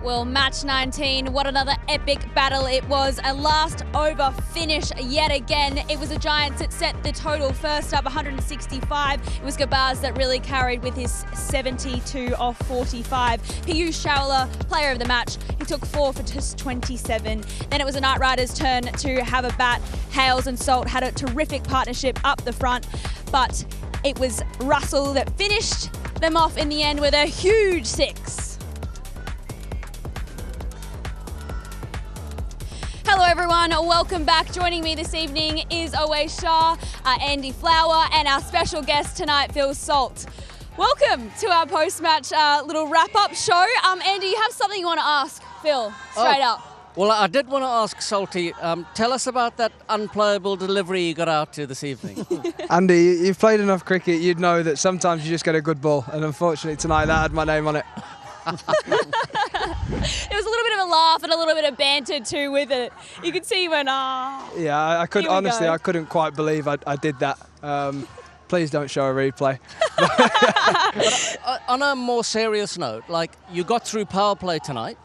Well, match 19, what another epic battle it was. A last over finish yet again. It was the Giants that set the total first up, 165. It was Gabaz that really carried with his 72 off 45. Piyush Chawla, player of the match, he took 4 for just 27. Then it was the Knight Riders' turn to have a bat. Hales and Salt had a terrific partnership up the front, but it was Russell that finished them off in the end with a huge 6. Hello everyone, welcome back. Joining me this evening is Awais Shah, Andy Flower, and our special guest tonight, Phil Salt. Welcome to our post-match little wrap-up show. Andy, you have something you want to ask Phil, straight up. Well, I did want to ask Salty, tell us about that unplayable delivery you got out to this evening. Andy, you've played enough cricket, you'd know that sometimes you just get a good ball, and unfortunately tonight that had my name on it. There was a little bit of a laugh and a little bit of banter too with it. You could see when, Yeah, I could honestly, I couldn't quite believe I did that. Please don't show a replay. On a more serious note, like, you got through power play tonight,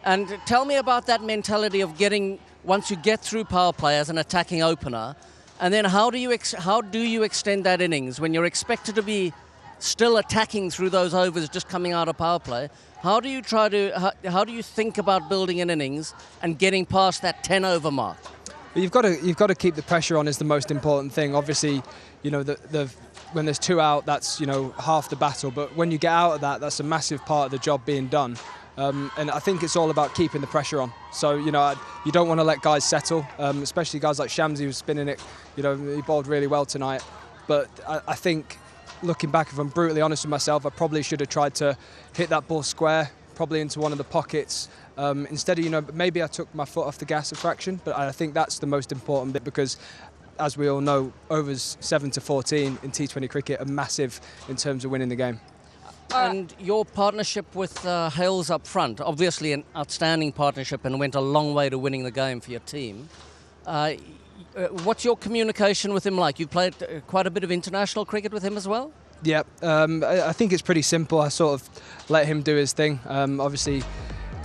and tell me about that mentality of getting, once you get through power play as an attacking opener, and then how do you extend that innings when you're expected to be still attacking through those overs just coming out of power play? How do you think about building an innings and getting past that 10 over mark? You've got to keep the pressure on is the most important thing. Obviously, you know, when there's 2 out, that's, you know, half the battle. But when you get out of that, that's a massive part of the job being done. And I think it's all about keeping the pressure on. So, you know, you don't want to let guys settle, especially guys like Shamsi who's spinning it. You know, he bowled really well tonight. But I think, looking back, if I'm brutally honest with myself, I probably should have tried to hit that ball square, probably into one of the pockets. Instead of, you know, maybe I took my foot off the gas a fraction, but I think that's the most important bit because, as we all know, overs 7 to 14 in T20 cricket are massive in terms of winning the game. And your partnership with Hales up front, obviously an outstanding partnership and went a long way to winning the game for your team. What's your communication with him like? You played quite a bit of international cricket with him as well? Yeah, I think it's pretty simple. I sort of let him do his thing. Obviously,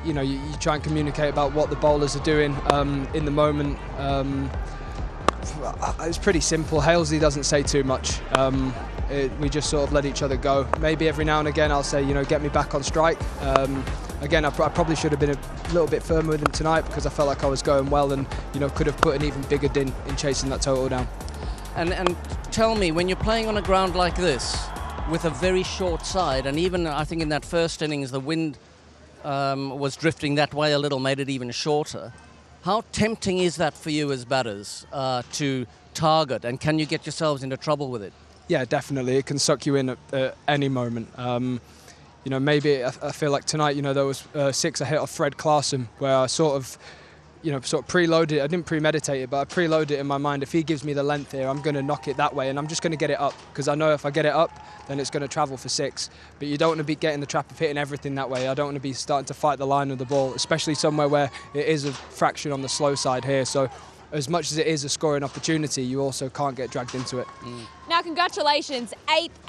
you know, you try and communicate about what the bowlers are doing in the moment. It's pretty simple. Halesley doesn't say too much. We just sort of let each other go. Maybe every now and again I'll say, you know, get me back on strike. Again, I probably should have been a little bit firmer with him tonight because I felt like I was going well and, you know, could have put an even bigger din in chasing that total down. And tell me, when you're playing on a ground like this with a very short side, and even I think in that first innings the wind was drifting that way a little, made it even shorter. How tempting is that for you as batters to target, and can you get yourselves into trouble with it? Yeah, definitely. It can suck you in at any moment. You know, maybe I feel like tonight, you know, there was 6 I hit off Fred Clarkson where I sort of preloaded it. I didn't premeditate it, but I preloaded it in my mind. If he gives me the length here, I'm going to knock it that way, and I'm just going to get it up because I know if I get it up, then it's going to travel for 6. But you don't want to be getting the trap of hitting everything that way. I don't want to be starting to fight the line of the ball, especially somewhere where it is a fraction on the slow side here. So as much as it is a scoring opportunity, you also can't get dragged into it. Now, congratulations, eighth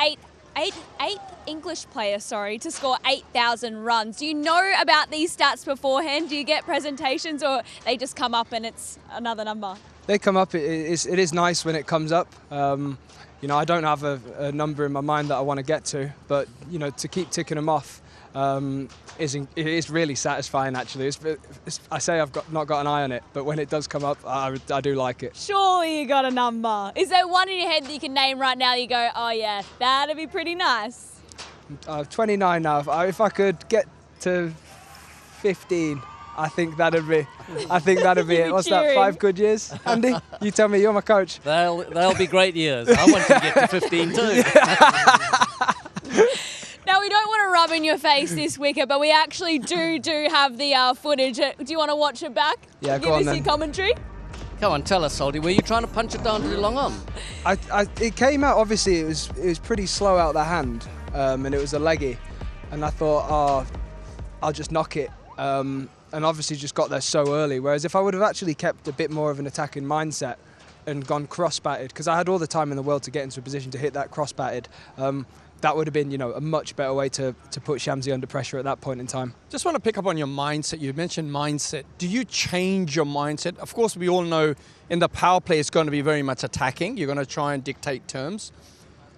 English player, to score 8,000 runs. Do you know about these stats beforehand? Do you get presentations, or they just come up and it's another number? They come up. It is nice when it comes up. You know, I don't have a number in my mind that I want to get to, but, you know, to keep ticking them off it is really satisfying, actually. I say I've not got an eye on it, but when it does come up, I do like it. Surely you got a number. Is there one in your head that you can name right now that you go, oh yeah, that'd be pretty nice? 29 now. If I could get to 15, I think that'd be it. What's that, 5 good years? Andy, you tell me, you're my coach. They'll be great years. I want to get to 15 too. Now, we don't want to rub in your face this wicket, but we actually do have the footage. Do you want to watch it back? Yeah, go on then. Give us your commentary. Come on, tell us, Salty. Were you trying to punch it down to the long on? It came out, obviously, it was pretty slow out the hand, and it was a leggy. And I thought, oh, I'll just knock it. And obviously just got there so early. Whereas if I would have actually kept a bit more of an attacking mindset and gone cross-batted, because I had all the time in the world to get into a position to hit that cross-batted, that would have been, a much better way to put Shamsi under pressure at that point in time. Just want to pick up on your mindset. You mentioned mindset. Do you change your mindset? Of course, we all know in the power play it's going to be very much attacking. You're going to try and dictate terms.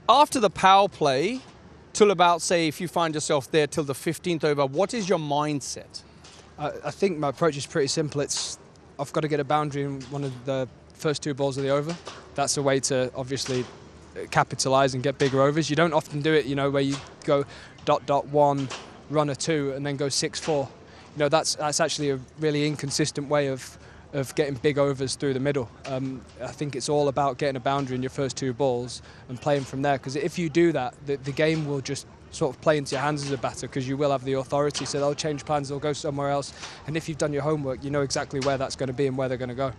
After the power play, till about, say, if you find yourself there till the 15th over, what is your mindset? I think my approach is pretty simple. I've got to get a boundary in one of the first 2 balls of the over. That's a way to obviously capitalise and get bigger overs. You don't often do it, where you go ... 1, run a 2 and then go 6-4. That's actually a really inconsistent way of getting big overs through the middle. I think it's all about getting a boundary in your first 2 balls and playing from there, because if you do that, the game will just sort of play into your hands as a batter, because you will have the authority, so they'll change plans, they'll go somewhere else, and if you've done your homework, you know exactly where that's going to be and where they're going to go.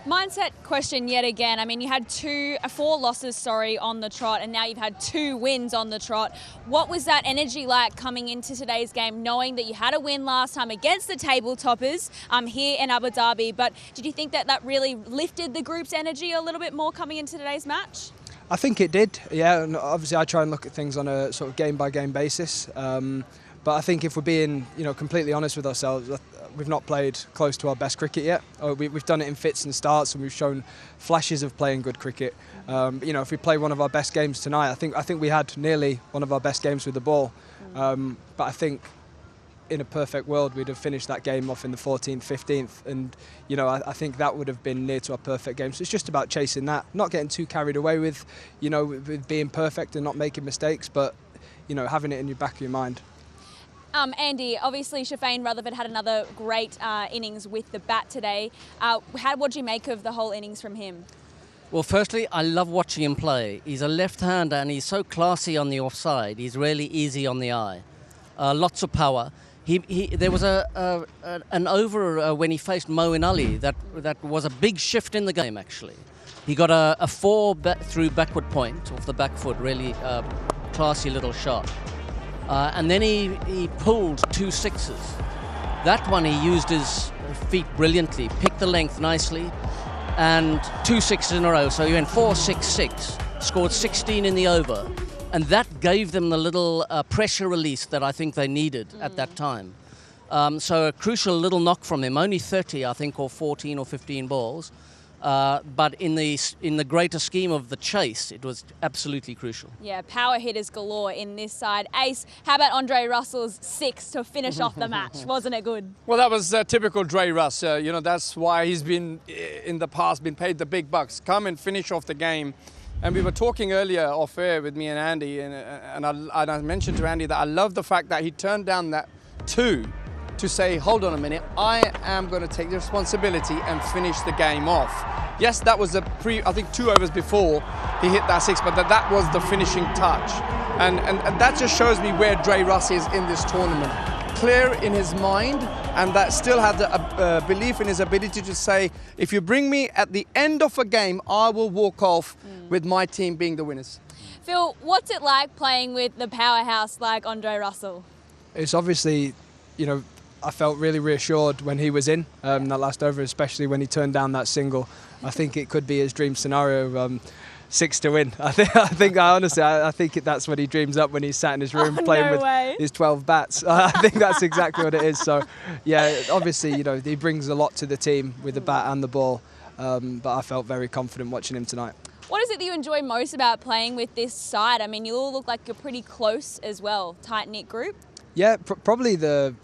Mindset question yet again. I mean, you had 4 losses, on the trot, and now you've had 2 wins on the trot. What was that energy like coming into today's game, knowing that you had a win last time against the table toppers here in Abu Dhabi? But did you think that really lifted the group's energy a little bit more coming into today's match? I think it did, yeah. And obviously, I try and look at things on a sort of game-by-game basis. But I think if we're being, completely honest with ourselves, we've not played close to our best cricket yet. We've done it in fits and starts, and we've shown flashes of playing good cricket. But, if we play one of our best games tonight, I think we had nearly one of our best games with the ball. But I think in a perfect world, we'd have finished that game off in the 14th, 15th, and I think that would have been near to our perfect game. So it's just about chasing that, not getting too carried away with, with being perfect and not making mistakes, but having it in your back of your mind. Andy, obviously Shafane Rutherford had another great innings with the bat today. What do you make of the whole innings from him? Well, firstly, I love watching him play. He's a left-hander and he's so classy on the offside. He's really easy on the eye. Lots of power. There was an over when he faced Moeen Ali that was a big shift in the game, actually. He got a 4 through backward point off the back foot, really classy little shot. And then he pulled 2 sixes. That one he used his feet brilliantly, picked the length nicely, and 2 sixes in a row. So he went 4-6-6, scored 16 in the over. And that gave them the little pressure release that I think they needed at that time. So a crucial little knock from him, only 30, I think, or 14 or 15 balls. But in the greater scheme of the chase, it was absolutely crucial. Yeah, power hitters galore in this side. Ace, how about Andre Russell's 6 to finish off the match? Wasn't it good? Well, that was typical Dre Russ. That's why he's been, in the past, been paid the big bucks. Come and finish off the game. And we were talking earlier off air with me and Andy, and I mentioned to Andy that I love the fact that he turned down that 2 to say, hold on a minute, I am going to take the responsibility and finish the game off. Yes, that was I think 2 overs before he hit that 6, but that was the finishing touch. And that just shows me where Dre Russ is in this tournament. Clear in his mind, and that still had the belief in his ability to say, if you bring me at the end of a game, I will walk off with my team being the winners. Phil, what's it like playing with the powerhouse like Andre Russell? It's obviously, I felt really reassured when he was in that last over, especially when he turned down that single. I think it could be his dream scenario, 6 to win. I think that's what he dreams up when he's sat in his room playing with his 12 bats. I think that's exactly what it is. So, yeah, obviously, he brings a lot to the team with the bat and the ball. But I felt very confident watching him tonight. What is it that you enjoy most about playing with this side? I mean, you all look like you're pretty close as well, tight-knit group. Yeah, probably the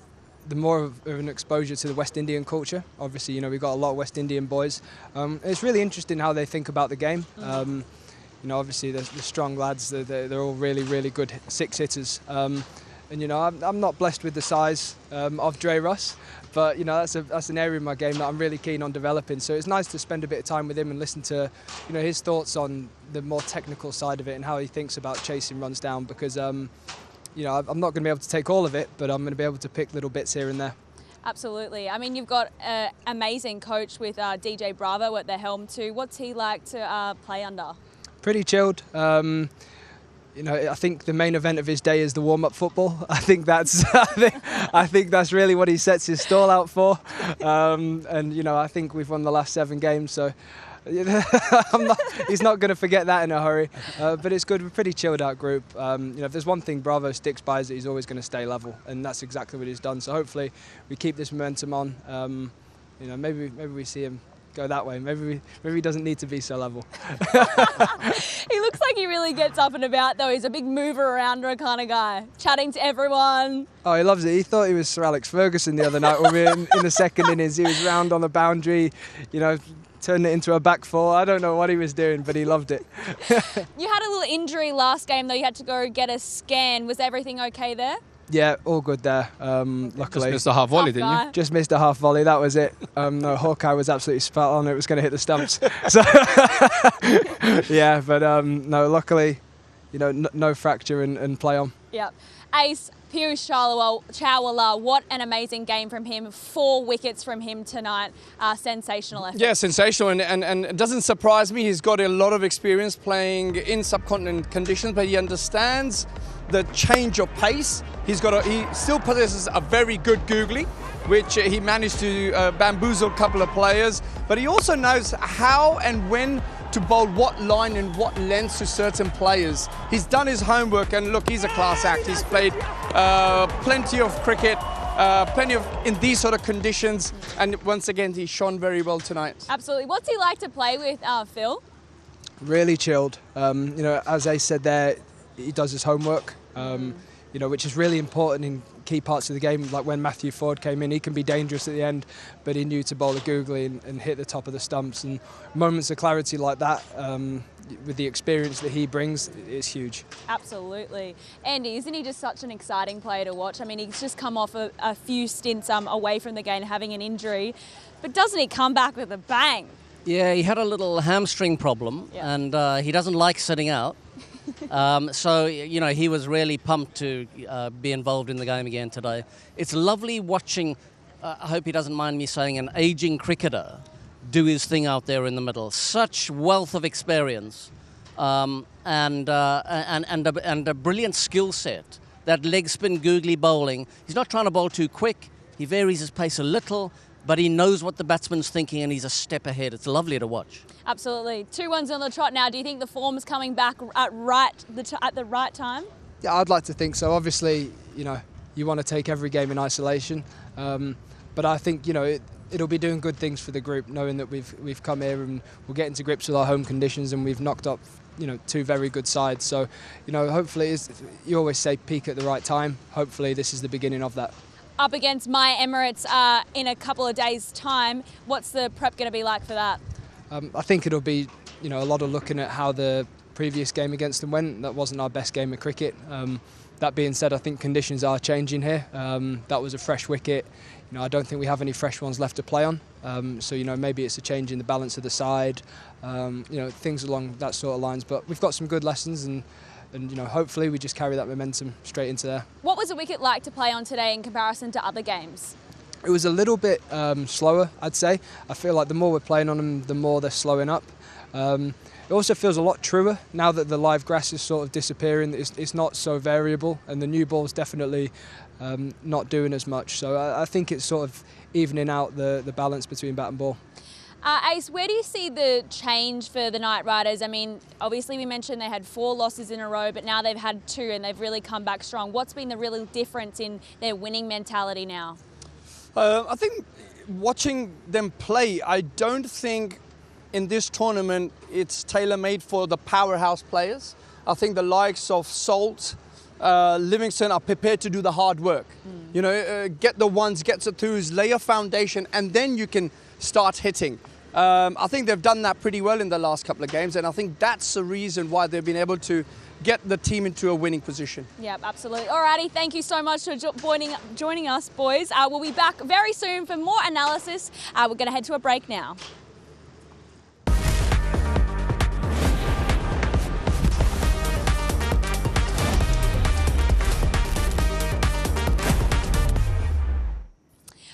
more of an exposure to the West Indian culture. Obviously, we've got a lot of West Indian boys. It's really interesting how they think about the game. Obviously, the strong lads, they're all really, really good 6 hitters. And, I'm not blessed with the size of Dre Russ, but, that's an area in my game that I'm really keen on developing. So it's nice to spend a bit of time with him and listen to, his thoughts on the more technical side of it and how he thinks about chasing runs down, because I'm not going to be able to take all of it, but I'm going to be able to pick little bits here and there. Absolutely. I mean, you've got an amazing coach with DJ Bravo at the helm too. What's he like to play under? Pretty chilled. I think the main event of his day is the warm-up football. I think that's really what he sets his stall out for. I think we've won the last 7 games, so He's not going to forget that in a hurry. But it's good. We're a pretty chilled out group. If there's one thing Bravo sticks by is that he's always going to stay level, and that's exactly what he's done. So hopefully we keep this momentum on. Maybe we see him go that way. Maybe he doesn't need to be so level. He looks like he really gets up and about, though. He's a big mover arounder kind of guy, chatting to everyone. Oh, he loves it. He thought he was Sir Alex Ferguson the other night when we were in the second innings. He was round on the boundary, turned it into a back four. I don't know what he was doing, but he loved it. You had a little injury last game, though. You had to go get a scan. Was everything okay there? Yeah, all good there, luckily. Just missed a half volley, didn't you? Just missed a half volley, that was it. No, Hawkeye was absolutely spot on, it was going to hit the stumps. So, yeah, but no, luckily, no fracture and play on. Yep. Ace, Piyush Chawla, what an amazing game from him. 4 wickets from him tonight. Sensational effort. Yeah, sensational, and it doesn't surprise me. He's got a lot of experience playing in subcontinent conditions, but he understands the change of pace. He still possesses a very good googly, which he managed to bamboozle a couple of players, but he also knows how and when to bowl what line and what lengths to certain players. He's done his homework, and look, he's a class act. He's played plenty of cricket, in these sort of conditions, and once again, he shone very well tonight. Absolutely. What's he like to play with, Phil? Really chilled. As Ace said there, he does his homework. Which is really important in key parts of the game. Like when Matthew Ford came in, he can be dangerous at the end, but he knew to bowl a googly and hit the top of the stumps. And moments of clarity like that, with the experience that he brings, is huge. Absolutely. Andy, isn't he just such an exciting player to watch? I mean, he's just come off a few stints away from the game, having an injury, but doesn't he come back with a bang? Yeah, he had a little hamstring problem, and he doesn't like sitting out. So he was really pumped to be involved in the game again today. It's lovely watching, I hope he doesn't mind me saying, an aging cricketer do his thing out there in the middle. Such wealth of experience and a brilliant skill set. That leg spin googly bowling. He's not trying to bowl too quick. He varies his pace a little, but he knows what the batsman's thinking and he's a step ahead. It's lovely to watch. Absolutely. 2-1 on the trot now. Do you think the form's coming back at the right time? Yeah, I'd like to think so. Obviously, you want to take every game in isolation, but I think it'll be doing good things for the group, knowing that we've come here and we're getting to grips with our home conditions and we've knocked up 2 very good sides. So hopefully, you always say peak at the right time. Hopefully this is the beginning of that. Up against My Emirates in a couple of days' time. What's the prep going to be like for that? I think it'll be, a lot of looking at how the previous game against them went. That wasn't our best game of cricket. That being said, I think conditions are changing here. That was a fresh wicket. I don't think we have any fresh ones left to play on. So maybe it's a change in the balance of the side. Things along that sort of lines. But we've got some good lessons and hopefully we just carry that momentum straight into there. What was the wicket like to play on today in comparison to other games? It was a little bit slower, I'd say. I feel like the more we're playing on them, the more they're slowing up. It also feels a lot truer now that the live grass is sort of disappearing. It's not so variable, and the new ball's definitely not doing as much. So I think it's sort of evening out the balance between bat and ball. Ace, where do you see the change for the Knight Riders? I mean, obviously we mentioned they had 4 losses in a row, but now they've had 2 and they've really come back strong. What's been the real difference in their winning mentality now? I think watching them play, I don't think in this tournament it's tailor-made for the powerhouse players. I think the likes of Salt, Livingston are prepared to do the hard work. Get the ones, get the twos, lay a foundation, and then you can start hitting. I think they've done that pretty well in the last couple of games, and I think that's the reason why they've been able to get the team into a winning position. Yep, absolutely. Alrighty, thank you so much for joining us, boys. We'll be back very soon for more analysis. We're going to head to a break now.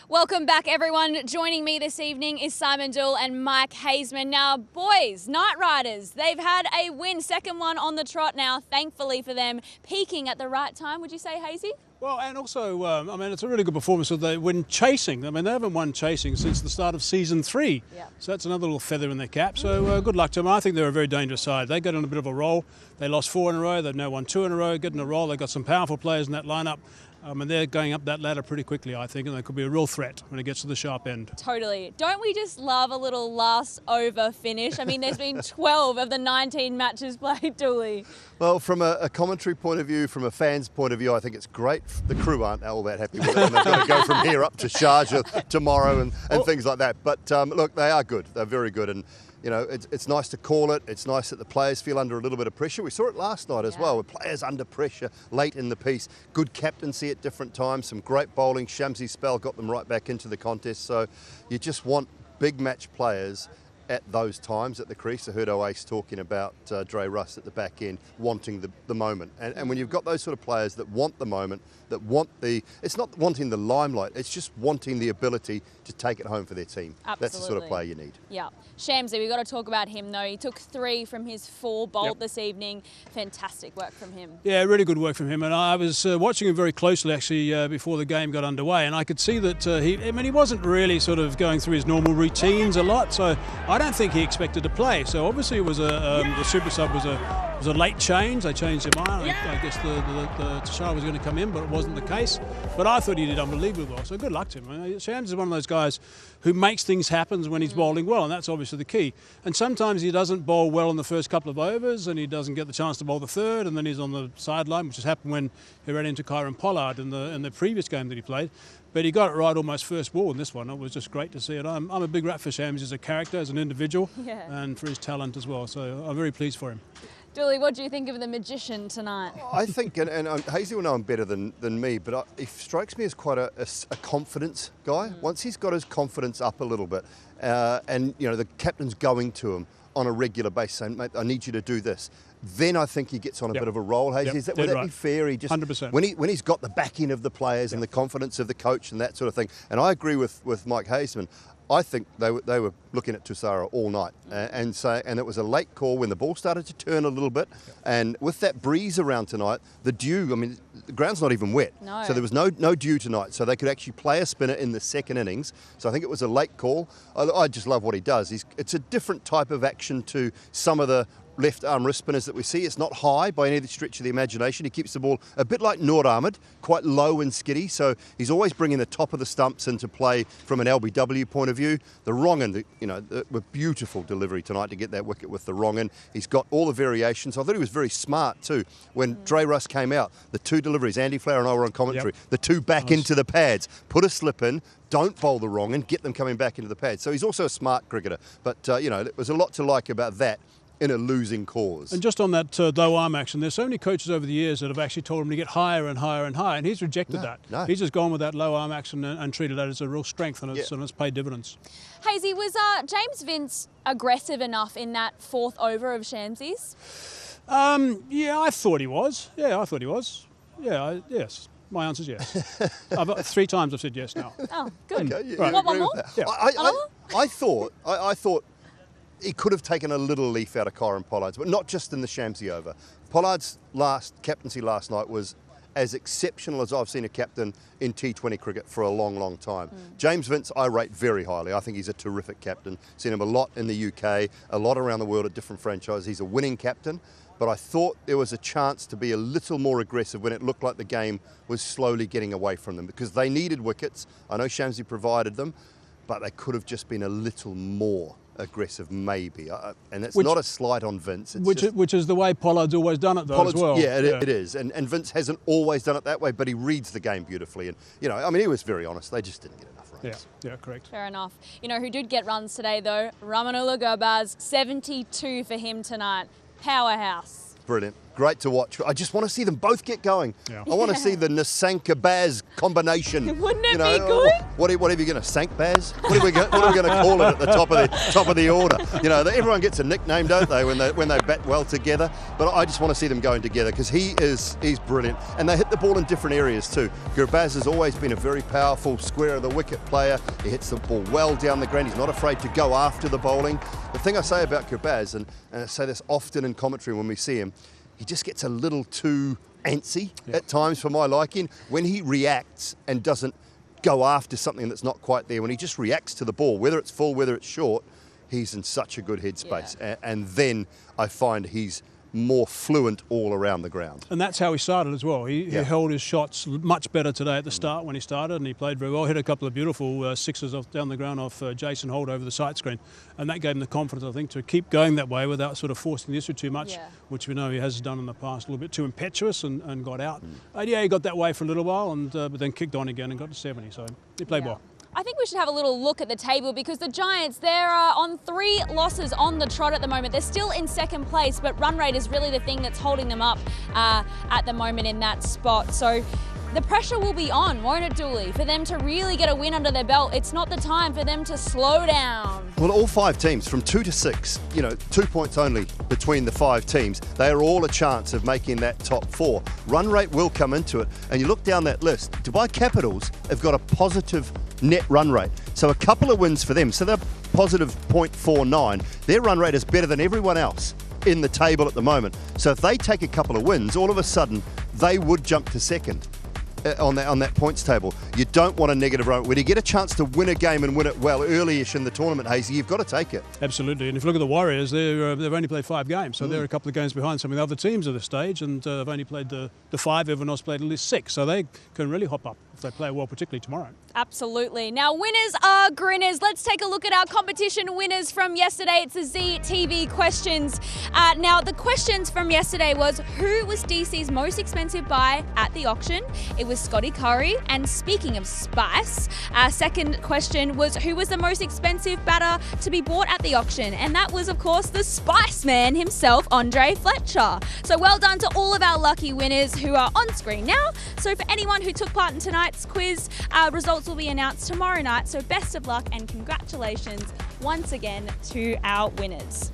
Welcome back, everyone. Joining me this evening is Simon Dool and Mike Hazeman. Now, boys, Knight Riders, they've had a win, second one on the trot now, thankfully for them, peaking at the right time, would you say, Hazy? Well, and also, I mean, it's a really good performance when chasing. I mean, they haven't won chasing since the start of season 3. Yep. So that's another little feather in their cap. So good luck to them. I think they're a very dangerous side. They got on a bit of a roll. They lost 4 in a row. They've now won 2 in a row, getting a roll. They've got some powerful players in that lineup. And they're going up that ladder pretty quickly, I think, and they could be a real threat when it gets to the sharp end. Totally. Don't we just love a little last over finish? I mean, there's been 12 of the 19 matches played, Dooley. Well, from a commentary point of view, from a fan's point of view, I think it's great. The crew aren't all that happy with it, and they've got to go from here up to Sharjah tomorrow and things like that. But look, they are good. They're very good. And you know, it's nice to call it. It's nice that the players feel under a little bit of pressure. We saw it last night as well, with players under pressure late in the piece. Good captaincy at different times, some great bowling. Shamsi's spell got them right back into the contest. So you just want big match players at those times at the crease. I heard Oace talking about Dre Russ at the back end wanting the moment. And when you've got those sort of players that want the moment, that want it's not wanting the limelight, it's just wanting the ability to take it home for their team. Absolutely. That's the sort of player you need. Yeah. Shamsi, we've got to talk about him though. He took 3 from his 4 bowled this evening. Fantastic work from him. Yeah, really good work from him. And I was watching him very closely actually before the game got underway, and I could see that he wasn't really sort of going through his normal routines a lot, so I don't think he expected to play. So obviously it was the super sub was a late change. They changed their mind. I guess the Tashara was going to come in, but it wasn't the case. But I thought he did unbelievably well. So good luck to him. I mean, Shams is one of those guys who makes things happen when he's bowling well, and that's obviously the key. And sometimes he doesn't bowl well in the first couple of overs, and he doesn't get the chance to bowl the third, and then he's on the sideline, which has happened when he ran into Kyron Pollard in the previous game that he played. But he got it right almost first ball in this one. It was just great to see it. I'm a big rat for Shams as a character, as an individual, and for his talent as well. So I'm very pleased for him. Dooley, what do you think of the magician tonight? I think, and Hazy will know him better than me, but he strikes me as quite a confidence guy. Once he's got his confidence up a little bit, and you know the captain's going to him on a regular basis saying, mate, I need you to do this, then I think he gets on a bit of a roll, Hazy. Would that be fair? He just 100%. When he's got the backing of the players and the confidence of the coach and that sort of thing. And I agree with Mike Hazeman. I think they were looking at Tashara all night, and it was a late call when the ball started to turn a little bit, and with that breeze around tonight, the dew. I mean, the ground's not even wet, so there was no dew tonight, so they could actually play a spinner in the second innings. So I think it was a late call. I just love what he does. It's a different type of action to some of the left arm wrist spinners that we see. It's not high by any stretch of the imagination. He keeps the ball a bit like Noor Ahmed, quite low and skiddy, so he's always bringing the top of the stumps into play from an LBW point of view. The wrong end, a beautiful delivery tonight to get that wicket with the wrong end. He's got all the variations. I thought he was very smart too. When Dre Russ came out, the 2 deliveries, Andy Flower and I were on commentary, the 2 back into the pads, put a slip in, don't bowl the wrong end, get them coming back into the pads. So he's also a smart cricketer. But, there was a lot to like about that in a losing cause. And just on that low arm action, there's so many coaches over the years that have actually told him to get higher and higher and higher, and he's rejected that. No. He's just gone with that low arm action and treated that as a real strength, and it's paid dividends. Hazy, was James Vince aggressive enough in that 4th over of Shamsi's? Yeah, I thought he was. Yes. My answer's yes. 3 times I've said yes now. Oh, good. Okay, Right. One more? Yeah. I thought he could have taken a little leaf out of Kyron Pollard's, but not just in the Shamsi over. Pollard's captaincy last night was as exceptional as I've seen a captain in T20 cricket for a long, long time. James Vince, I rate very highly. I think he's a terrific captain. Seen him a lot in the UK, a lot around the world at different franchises. He's a winning captain, but I thought there was a chance to be a little more aggressive when it looked like the game was slowly getting away from them, because they needed wickets. I know Shamsi provided them, but they could have just been a little more aggressive, maybe. And it's not a slight on Vince. It's which is the way Pollard's always done it, though, as well. Yeah, it is. And Vince hasn't always done it that way, but he reads the game beautifully. And, he was very honest. They just didn't get enough runs. Yeah, correct. Fair enough. You know who did get runs today, though? Ramanullah Gurbaz, 72 for him tonight. Powerhouse. Brilliant. Great to watch. I just want to see them both get going. Yeah. I want to see the Nasanka-Baz combination. Wouldn't it be good? What are you going to sank Baz? What are we going to call it at the top of the order? Everyone gets a nickname, don't they, when they bat well together? But I just want to see them going together, because he's brilliant, and they hit the ball in different areas too. Gurbaz has always been a very powerful square of the wicket player. He hits the ball well down the ground. He's not afraid to go after the bowling. The thing I say about Gurbaz, and I say this often in commentary when we see him, he just gets a little too antsy at times for my liking. When he reacts and doesn't go after something that's not quite there, when he just reacts to the ball, whether it's full, whether it's short, he's in such a good headspace. And then I find he's more fluent all around the ground. And that's how he started as well. He held his shots much better today at the start when he started, and he played very well. Hit a couple of beautiful sixes down the ground off Jason Holt over the sight screen, and that gave him the confidence, I think, to keep going that way without sort of forcing the issue too much, which we know he has done in the past, a little bit too impetuous and got out. He got that way for a little while, and but then kicked on again and got to 70, so he played well. I think we should have a little look at the table, because the Giants, they're on 3 losses on the trot at the moment. They're still in second place, but run rate is really the thing that's holding them up at the moment in that spot. So the pressure will be on, won't it, Dooley, for them to really get a win under their belt. It's not the time for them to slow down. Well, all 5 teams, from 2 to 6, 2 points only between the 5 teams, they are all a chance of making that top 4. Run rate will come into it. And you look down that list, Dubai Capitals have got a positive net run rate. So a couple of wins for them. So they're positive 0.49. Their run rate is better than everyone else in the table at the moment. So if they take a couple of wins, all of a sudden they would jump to second on that points table. You don't want a negative run. When you get a chance to win a game and win it well early-ish in the tournament, Hazy, you've got to take it. Absolutely. And if you look at the Warriors, they've only played 5 games, so they're a couple of games behind some of the other teams at this stage, and they've only played the 5. Everyone else played at least 6, so they can really hop up if they play well, particularly tomorrow. Absolutely. Now, winners are grinners. Let's take a look at our competition winners from yesterday. It's the ZTV questions. Now, the questions from yesterday was, who was DC's most expensive buy at the auction? It was Scotty Curry. And speaking of spice, our second question was, who was the most expensive batter to be bought at the auction? And that was, of course, the Spice Man himself, Andre Fletcher. So well done to all of our lucky winners who are on screen now. So for anyone who took part in tonight's quiz, results will be announced tomorrow night. So best of luck and congratulations once again to our winners.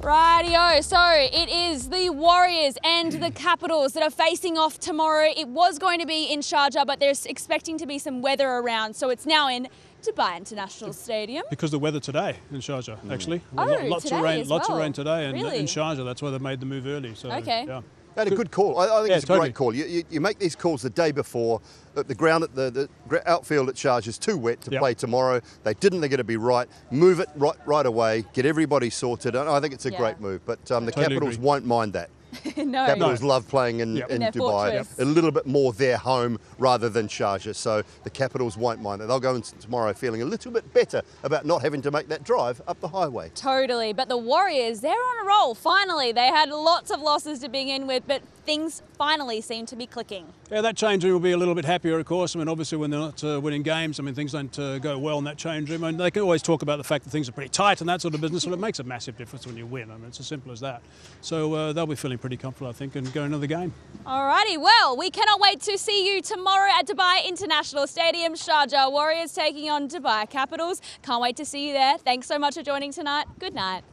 Rightio, so it is the Warriors and the Capitals that are facing off tomorrow. It was going to be in Sharjah, but there's expecting to be some weather around, so it's now in Dubai International Stadium. Because the weather today in Sharjah, actually. Lots of rain today in Really? Sharjah. That's why they made the move early. So, Okay. Yeah. They had a good call. I think it's a great call. You make these calls the day before. The ground at the outfield at Sharjah is too wet to play tomorrow. They didn't think it'd be right. Move it right away. Get everybody sorted. And I think it's a great move. But the Capitals won't mind that. No. Capitals love playing in Dubai. fortress. A little bit more their home rather than Sharjah. So the Capitals won't mind that. They'll go in tomorrow feeling a little bit better about not having to make that drive up the highway. Totally. But the Warriors, they're on a roll. Finally, they had lots of losses to begin with, but things finally seem to be clicking. Yeah, that change room will be a little bit happier, of course. I mean, obviously, when they're not winning games, I mean, things don't go well in that change room. And they can always talk about the fact that things are pretty tight and that sort of business, but it makes a massive difference when you win. I mean, it's as simple as that. So they'll be feeling pretty comfortable, I think, and go another game. Alrighty, well, we cannot wait to see you tomorrow at Dubai International Stadium. Sharjah Warriors taking on Dubai Capitals. Can't wait to see you there. Thanks so much for joining tonight. Good night.